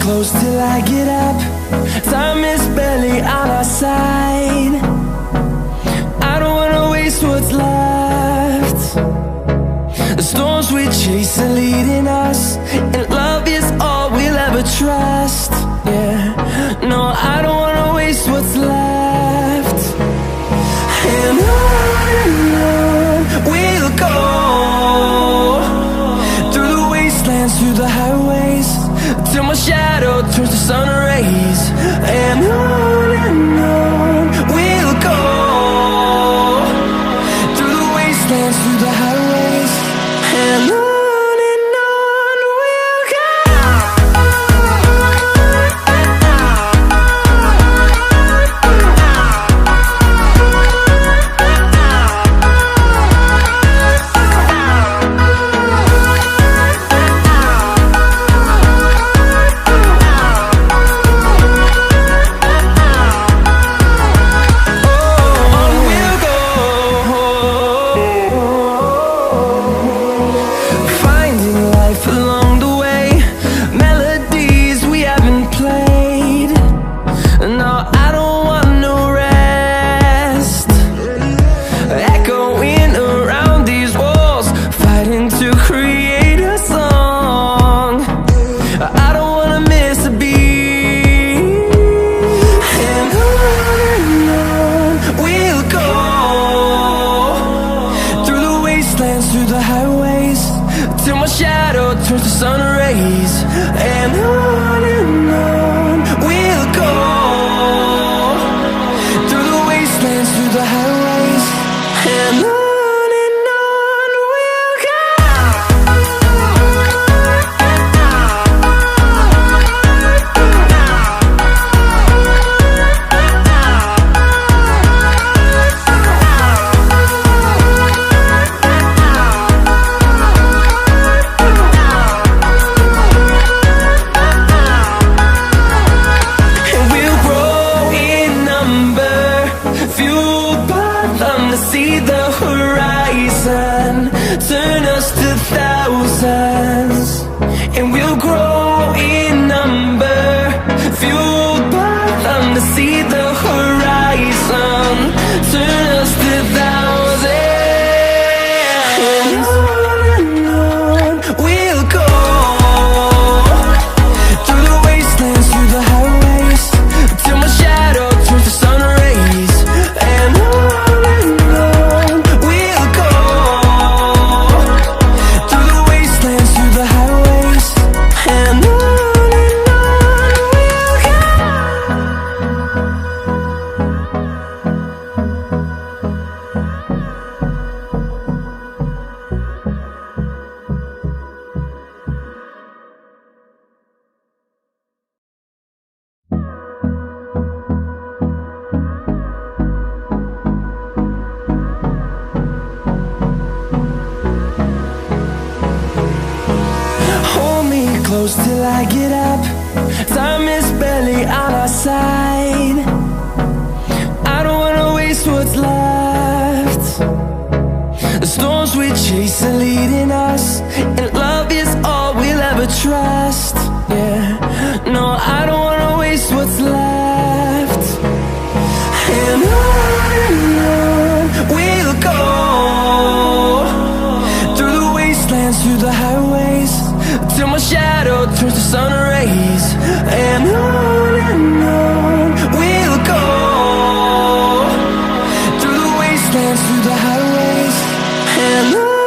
close till I get up. Time is barely on our side. I don't wanna waste what's left. The storms we chase are leading us, and love is all we'll ever trust. Yeah, no, I don't wanna waste what's left. And on we'll go, through the wastelands, through the highways, till my shadow turns to sun rays. And on we'll go, through the wastelands, through the highways, and on we'll go. Through the highways, till my shadow turns to sun rays. And on we'll go, through the wastelands, through the highways, and on we'll go. See the horizon turn us to thousands, and we'll grow in number, fueled by them. To see the horizon turn us to thousands, and on we'll go, through the wastelands, through the highways, till my shadow turns to sun rays. And close till I get up. Time is barely on our side. I don't wanna waste what's left. The storms we chase are leading us, and love is all we'll ever trust. Yeah, no, I don't wanna waste what's left. And on we'll go, through the wastelands, through the highways, till my shadow turns to sun rays. And on we'll go, through the wastelands, through the highways, and on.